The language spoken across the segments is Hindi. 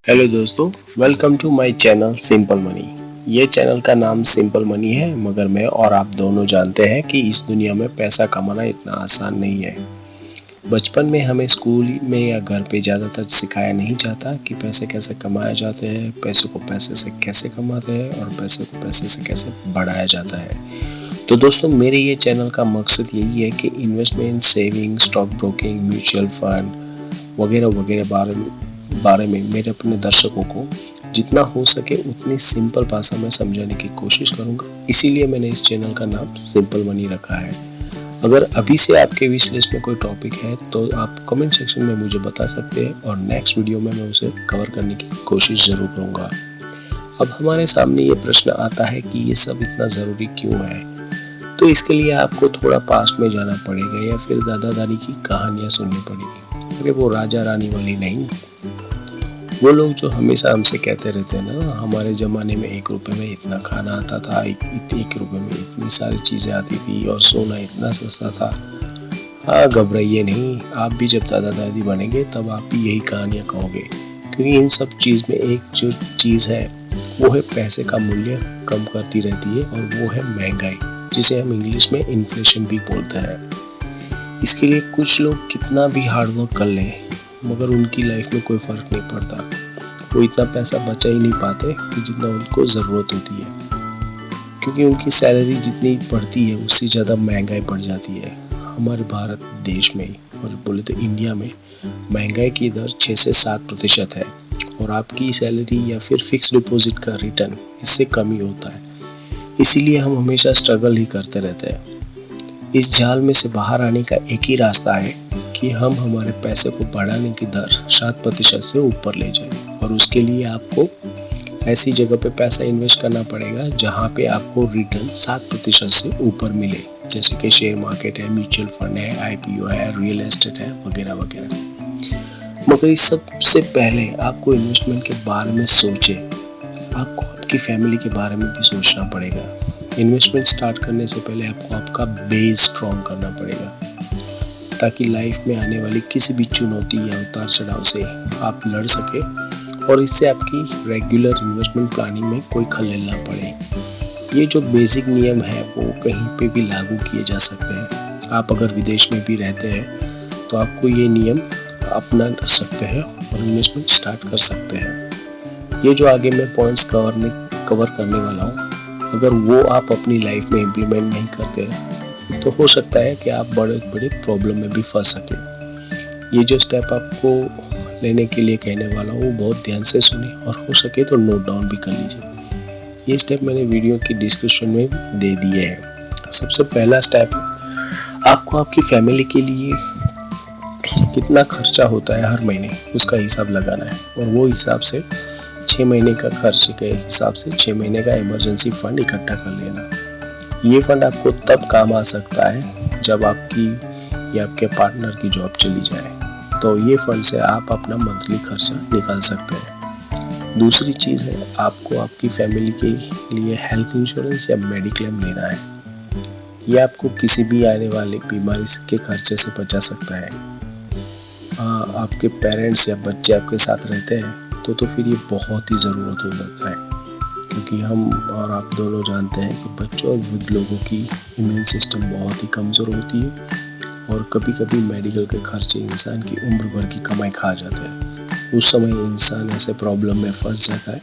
हेलो दोस्तों, welcome to my channel simple money. ये चैनल का नाम सिंपल मनी है, मगर मैं और आप दोनों जानते हैं कि इस दुनिया में पैसा कमाना इतना आसान नहीं है। बचपन में हमें स्कूल में या घर पे ज़्यादातर सिखाया नहीं जाता कि पैसे कैसे कमाए जाते हैं, पैसों को पैसे से कैसे कमाते हैं और पैसे को पैसे से कैसे बढ़ाया जाता है। तो दोस्तों, मेरे ये चैनल का मकसद यही है कि investment, saving, stock broking, mutual fund वगैरह वगैरह बारे में मेरे अपने दर्शकों को जितना हो सके उतनी सिंपल भाषा में समझाने की कोशिश करूंगा। इसीलिए मैंने इस चैनल का नाम सिंपल मनी रखा है। अगर अभी से आपके विश लिस्ट में कोई टॉपिक है तो आप कमेंट सेक्शन में मुझे बता सकते हैं और नेक्स्ट वीडियो में मैं उसे कवर करने की कोशिश ज़रूर करूँगा। अब हमारे सामने ये प्रश्न आता है कि ये सब इतना ज़रूरी क्यों है। तो इसके लिए आपको थोड़ा पास्ट में जाना पड़ेगा या फिर दादा दादी की कहानियाँ सुननी पड़ेगी। अरे वो राजा रानी वाली नहीं, वो लोग जो हमेशा हमसे कहते रहते हैं ना, हमारे ज़माने में 1 रुपये में इतना खाना आता था, 1 रुपये में इतनी सारी चीज़ें आती थी और सोना इतना सस्ता था। हाँ, घबराइए नहीं, आप भी जब दादा दादी बनेंगे तब आप भी यही कहानियाँ कहोगे, क्योंकि इन सब चीज़ में एक जो चीज़ है वो है पैसे का मूल्य कम करती रहती है और वो है महंगाई, जिसे हम इंग्लिश में इन्फ्लेशन भी बोलते हैं। इसके लिए कुछ लोग कितना भी हार्डवर्क कर लें मगर उनकी लाइफ में कोई फ़र्क नहीं पड़ता। वो इतना पैसा बचा ही नहीं पाते कि जितना उनको ज़रूरत होती है, क्योंकि उनकी सैलरी जितनी बढ़ती है उससे ज़्यादा महंगाई बढ़ जाती है। हमारे भारत देश में और बोले तो इंडिया में महंगाई की दर 6 से 7% है और आपकी सैलरी या फिर फिक्स डिपॉजिट का रिटर्न इससे कम ही होता है। इसीलिए हम हमेशा स्ट्रगल ही करते रहते हैं। इस जाल में से बाहर आने का एक ही रास्ता है कि हम हमारे पैसे को बढ़ाने की दर 7% से ऊपर ले जाएं, और उसके लिए आपको ऐसी जगह पे पैसा इन्वेस्ट करना पड़ेगा जहां पे आपको रिटर्न 7% से ऊपर मिले, जैसे कि शेयर मार्केट है, म्यूचुअल फंड है, IPO है, रियल एस्टेट है वगैरह वगैरह। मगर इस सबसे पहले आपको इन्वेस्टमेंट के बारे में सोचे, आपको आपकी फैमिली के बारे में भी सोचना पड़ेगा। इन्वेस्टमेंट स्टार्ट करने से पहले आपको आपका बेस स्ट्रॉन्ग करना पड़ेगा, ताकि लाइफ में आने वाली किसी भी चुनौती या उतार चढ़ाव से आप लड़ सके और इससे आपकी रेगुलर इन्वेस्टमेंट प्लानिंग में कोई खलल ना पड़े। ये जो बेसिक नियम है वो कहीं पे भी लागू किए जा सकते हैं। आप अगर विदेश में भी रहते हैं तो आपको ये नियम अपना सकते हैं और इन्वेस्टमेंट स्टार्ट कर सकते हैं। ये जो आगे मैं पॉइंट्स कवर करने वाला हूँ, अगर वो आप अपनी लाइफ में इम्प्लीमेंट नहीं करते तो हो सकता है कि आप बड़े बड़े प्रॉब्लम में भी फंस सके। ये जो स्टेप आपको लेने के लिए कहने वाला हूँ वो बहुत ध्यान से सुने और हो सके तो नोट डाउन भी कर लीजिए। ये स्टेप मैंने वीडियो की डिस्क्रिप्शन में दे दिए हैं। सबसे पहला स्टेप, आपको आपकी फैमिली के लिए कितना खर्चा होता है हर महीने उसका हिसाब लगाना है, और वो हिसाब से 6 महीने का खर्च के हिसाब से 6 महीने का इमरजेंसी फंड इकट्ठा कर लेना। ये फंड आपको तब काम आ सकता है जब आपकी या आपके पार्टनर की जॉब चली जाए, तो ये फंड से आप अपना मंथली खर्चा निकाल सकते हैं। दूसरी चीज़ है, आपको आपकी फैमिली के लिए हेल्थ इंश्योरेंस या मेडिक्लेम लेना है। ये आपको किसी भी आने वाली बीमारी के खर्चे से बचा सकता है। आपके पेरेंट्स या बच्चे आपके साथ रहते हैं तो फिर ये बहुत ही ज़रूरत हो जाता है, क्योंकि हम और आप दोनों जानते हैं कि बच्चों और वृद्ध लोगों की इम्यून सिस्टम बहुत ही कमज़ोर होती है और कभी कभी मेडिकल के खर्चे इंसान की उम्र भर की कमाई खा जाते हैं। उस समय इंसान ऐसे प्रॉब्लम में फंस जाता है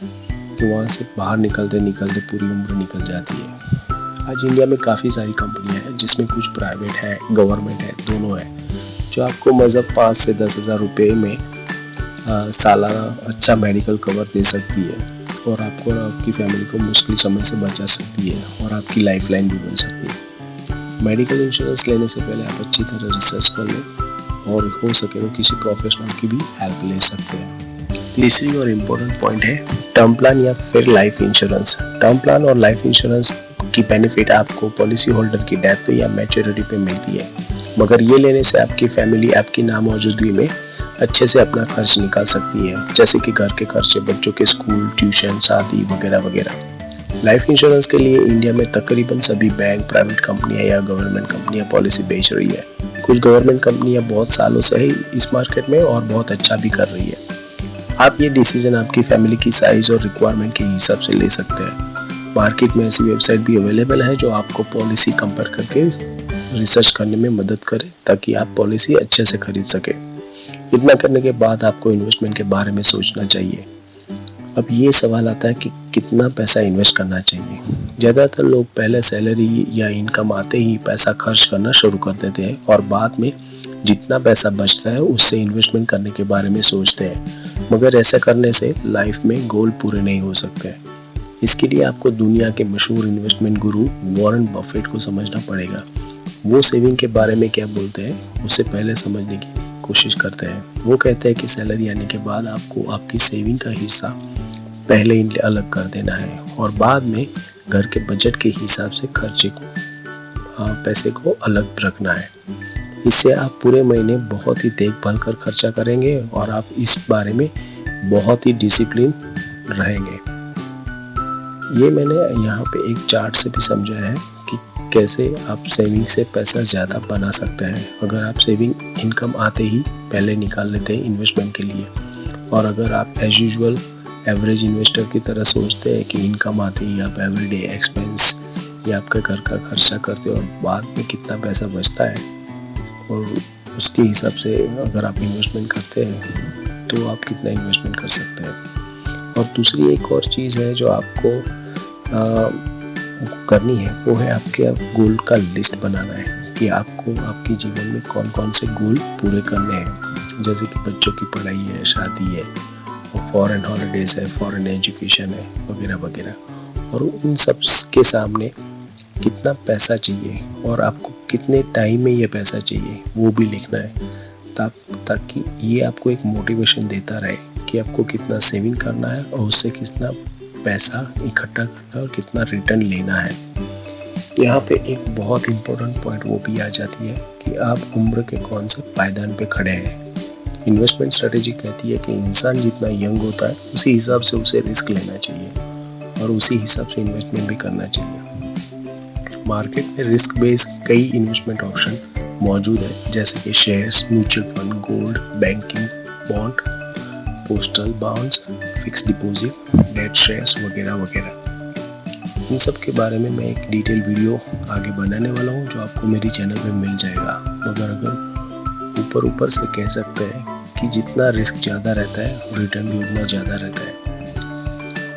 कि वहाँ से बाहर निकलते निकलते पूरी उम्र निकल जाती है। आज इंडिया में काफ़ी सारी कंपनियाँ हैं जिसमें कुछ प्राइवेट है, गवर्नमेंट है, दोनों है, जो आपको मज़हब 5 से 10 हज़ार रुपये में सालाना अच्छा मेडिकल कवर दे सकती है और आपको और आपकी फैमिली को मुश्किल समय से बचा सकती है और आपकी लाइफलाइन भी बन सकती है। मेडिकल इंश्योरेंस लेने से पहले आप अच्छी तरह रिसर्च कर लें और हो सके तो किसी प्रोफेशनल की भी हेल्प ले सकते हैं। तीसरी और इम्पोर्टेंट पॉइंट है टर्म प्लान या फिर लाइफ इंश्योरेंस। टर्म प्लान और लाइफ इंश्योरेंस की बेनिफिट आपको पॉलिसी होल्डर की डेथ पे या मैच्योरिटी पे मिलती है, मगर ये लेने से आपकी फैमिली आपकी नामौजूदगी में अच्छे से अपना खर्च निकाल सकती है, जैसे कि घर के खर्चे, बच्चों के स्कूल, ट्यूशन, शादी वगैरह वगैरह। लाइफ इंश्योरेंस के लिए इंडिया में तकरीबन सभी बैंक, प्राइवेट कंपनियां या गवर्नमेंट कंपनियां पॉलिसी बेच रही है। कुछ गवर्नमेंट कंपनियां बहुत सालों से ही इस मार्केट में और बहुत अच्छा भी कर रही है। आप ये डिसीजन आपकी फैमिली की साइज और रिक्वायरमेंट के हिसाब से ले सकते हैं। मार्केट में ऐसी वेबसाइट भी अवेलेबल है जो आपको पॉलिसी कंपेयर करके रिसर्च करने में मदद करे ताकि आप पॉलिसी अच्छे से खरीद सके। इतना करने के बाद आपको इन्वेस्टमेंट के बारे में सोचना चाहिए। अब ये सवाल आता है कि कितना पैसा इन्वेस्ट करना चाहिए। ज़्यादातर लोग पहले सैलरी या इनकम आते ही पैसा खर्च करना शुरू कर देते हैं और बाद में जितना पैसा बचता है उससे इन्वेस्टमेंट करने के बारे में सोचते हैं, मगर ऐसा करने से लाइफ में गोल पूरे नहीं हो सकते। इसके लिए आपको दुनिया के मशहूर इन्वेस्टमेंट गुरु वॉरेन बफेट को समझना पड़ेगा। वो सेविंग के बारे में क्या बोलते हैं उससे पहले समझने की कोशिश करते हैं। वो कहते हैं कि सैलरी आने के बाद आपको आपकी सेविंग का हिस्सा पहले ही अलग कर देना है और बाद में घर के बजट के हिसाब से खर्चे को पैसे को अलग रखना है। इससे आप पूरे महीने बहुत ही देखभाल कर खर्चा करेंगे और आप इस बारे में बहुत ही डिसिप्लिन रहेंगे। ये मैंने यहाँ पे एक चार्ट से भी समझा है कि कैसे आप सेविंग से पैसा ज़्यादा बना सकते हैं। अगर आप सेविंग इनकम आते ही पहले निकाल लेते हैं इन्वेस्टमेंट के लिए, और अगर आप एज यूजुअल एवरेज इन्वेस्टर की तरह सोचते हैं कि इनकम आते ही आप एवरीडे एक्सपेंस या आपके घर का खर्चा करते हो और बाद में कितना पैसा बचता है और उसके हिसाब से अगर आप इन्वेस्टमेंट करते हैं तो आप कितना इन्वेस्टमेंट कर सकते हैं। और दूसरी एक और चीज़ है जो आपको करनी है, वो है आपके गोल का लिस्ट बनाना है कि आपको आपके जीवन में कौन कौन से गोल पूरे करने हैं। जैसे कि बच्चों की पढ़ाई है, शादी है, और फॉरेन हॉलीडेज है, फॉरेन एजुकेशन है, वगैरह वगैरह। और उन सब के सामने कितना पैसा चाहिए और आपको कितने टाइम में ये पैसा चाहिए वो भी लिखना है, ताकि ये आपको एक मोटिवेशन देता रहे कि आपको कितना सेविंग करना है और उससे कितना पैसा इकट्ठा करना है और कितना रिटर्न लेना है। यहाँ पे एक बहुत इम्पोर्टेंट पॉइंट वो भी आ जाती है कि आप उम्र के कौन से पायदान पे खड़े हैं। इन्वेस्टमेंट स्ट्रेटेजी कहती है कि इंसान जितना यंग होता है उसी हिसाब से उसे रिस्क लेना चाहिए और उसी हिसाब से इन्वेस्टमेंट भी करना चाहिए। मार्केट में रिस्क बेस्ड कई इन्वेस्टमेंट ऑप्शन मौजूद है, जैसे कि shares, mutual fund, gold, banking, bond, postal bonds, fix deposit, debt shares वगैरह वगैरह। इन सब के बारे में मैं एक डिटेल वीडियो आगे बनाने वाला हूँ जो आपको मेरी चैनल पे मिल जाएगा। मगर अगर ऊपर से कह सकते हैं कि जितना रिस्क ज़्यादा रहता है रिटर्न भी उतना ज़्यादा रहता है।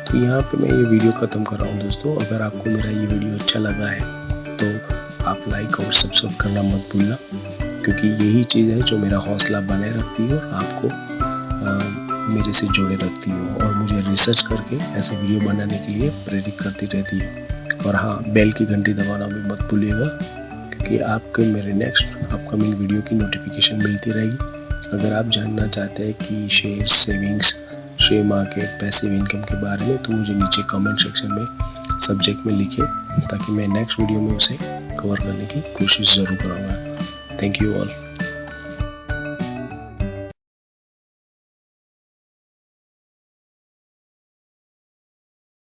तो यहाँ पे मैं ये वीडियो ख़त्म कर रहा हूँ दोस्तों। अगर आपको मेरा ये वीडियो अच्छा लगा है तो आप लाइक और सब्सक्राइब करना मत भूलना, क्योंकि यही चीज़ है जो मेरा हौसला बनाए रखती है और आपको मेरे से जोड़े रखती है और मुझे रिसर्च करके ऐसे वीडियो बनाने के लिए प्रेरित करती रहती है। और हाँ, बेल की घंटी दबाना भी मत भूलिएगा, क्योंकि आपके मेरे नेक्स्ट अपकमिंग वीडियो की नोटिफिकेशन मिलती रहेगी। अगर आप जानना चाहते हैं कि share savings, share market, passive income के बारे में, तो मुझे नीचे कमेंट सेक्शन में सब्जेक्ट में लिखें, ताकि मैं नेक्स्ट वीडियो में उसे कवर करने की कोशिश ज़रूर करूँगा। Thank you all.